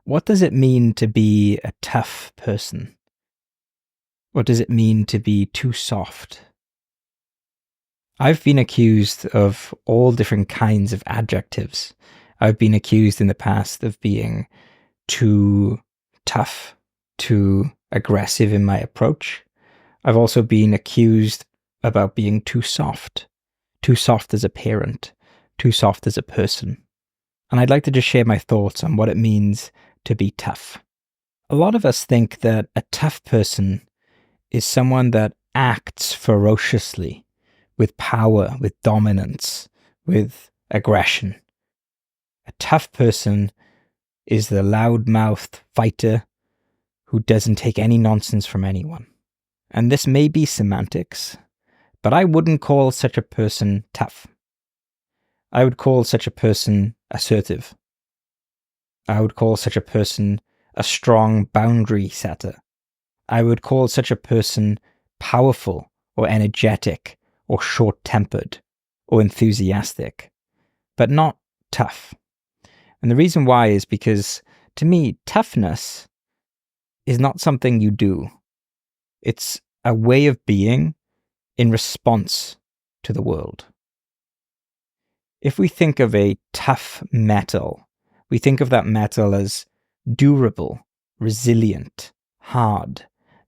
what does it mean to be a tough person? What does it mean to be too soft? I've been accused of all different kinds of adjectives. I've been accused in the past of being too tough, too aggressive in my approach. I've also been accused about being too soft as a parent, too soft as a person. And I'd like to just share my thoughts on what it means to be tough. A lot of us think that a tough person is someone that acts ferociously, with power, with dominance, with aggression. A tough person is the loud-mouthed fighter who doesn't take any nonsense from anyone. And this may be semantics, but I wouldn't call such a person tough. I would call such a person assertive. I would call such a person a strong boundary setter. I would call such a person powerful or energetic or short-tempered or enthusiastic, but not tough. And the reason why is because, to me, toughness is not something you do. It's a way of being in response to the world. If we think of a tough metal, we think of that metal as durable, resilient, hard,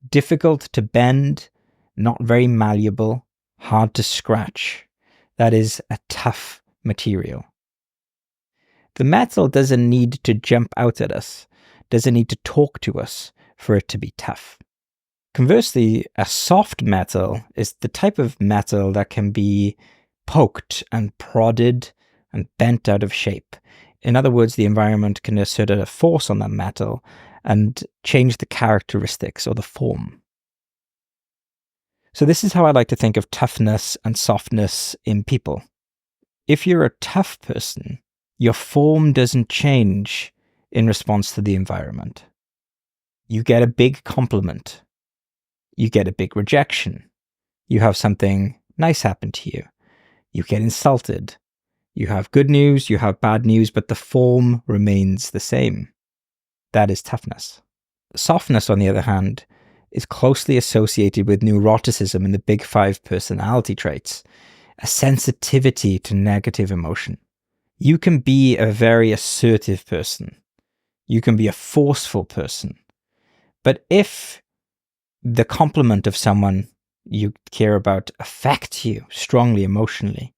difficult to bend, not very malleable, hard to scratch. That is a tough material. The metal doesn't need to jump out at us, doesn't need to talk to us for it to be tough. Conversely, a soft metal is the type of metal that can be poked and prodded and bent out of shape. In other words, the environment can exert a force on that metal and change the characteristics or the form. So this is how I like to think of toughness and softness in people. If you're a tough person, your form doesn't change in response to the environment. You get a big compliment. You get a big rejection. You have something nice happen to you. You get insulted. You have good news, you have bad news, but the form remains the same. That is toughness. Softness, on the other hand, is closely associated with neuroticism in the big 5 personality traits, a sensitivity to negative emotion. You can be a very assertive person. You can be a forceful person. But if the compliment of someone you care about affects you strongly emotionally,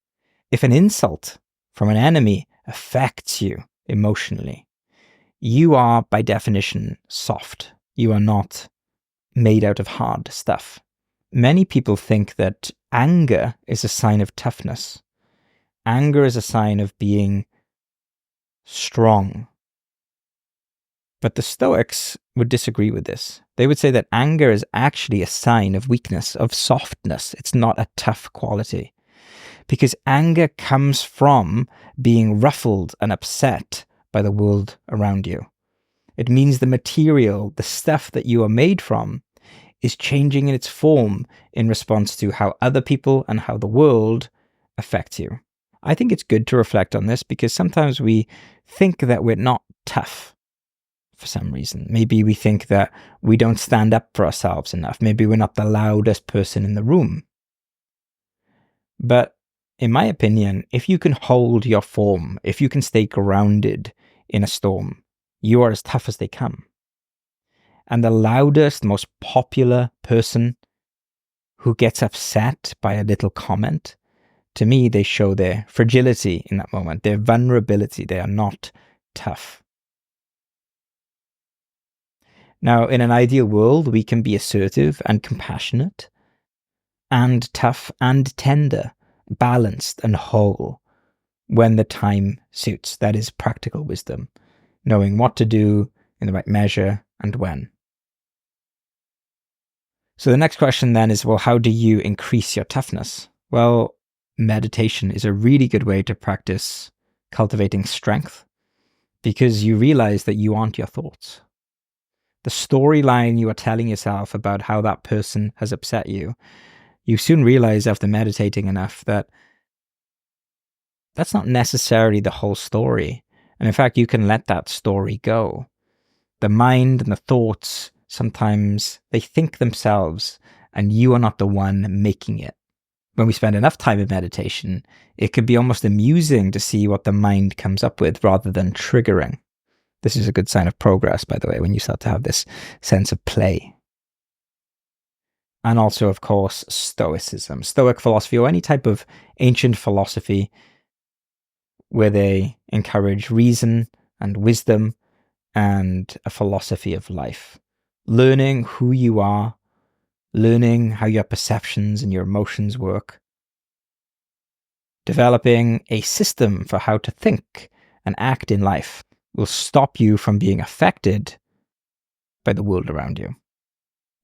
if an insult from an enemy affects you emotionally, you are by definition soft. You are not made out of hard stuff. Many people think that anger is a sign of toughness. Anger is a sign of being strong. But the Stoics would disagree with this. They would say that anger is actually a sign of weakness, of softness. It's not a tough quality. Because anger comes from being ruffled and upset by the world around you. It means the material, the stuff that you are made from, is changing in its form in response to how other people and how the world affect you. I think it's good to reflect on this because sometimes we think that we're not tough for some reason. Maybe we think that we don't stand up for ourselves enough. Maybe we're not the loudest person in the room. But in my opinion, if you can hold your form, if you can stay grounded in a storm, you are as tough as they come. And the loudest, most popular person who gets upset by a little comment, to me, they show their fragility in that moment, their vulnerability. They are not tough. Now, in an ideal world, we can be assertive and compassionate, and tough and tender, balanced and whole when the time suits. That is practical wisdom, knowing what to do in the right measure and when. So the next question then is, well, how do you increase your toughness? Well, meditation is a really good way to practice cultivating strength because you realize that you aren't your thoughts. The storyline you are telling yourself about how that person has upset you, you soon realize after meditating enough that that's not necessarily the whole story. And in fact, you can let that story go. The mind and the thoughts, sometimes they think themselves, and you are not the one making it. When we spend enough time in meditation, it could be almost amusing to see what the mind comes up with rather than triggering. This is a good sign of progress, by the way, when you start to have this sense of play. And also, of course, Stoicism, Stoic philosophy, or any type of ancient philosophy where they encourage reason and wisdom and a philosophy of life. Learning who you are, learning how your perceptions and your emotions work, developing a system for how to think and act in life will stop you from being affected by the world around you.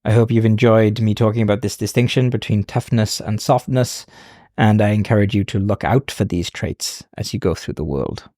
I hope you've enjoyed me talking about this distinction between toughness and softness, and I encourage you to look out for these traits as you go through the world.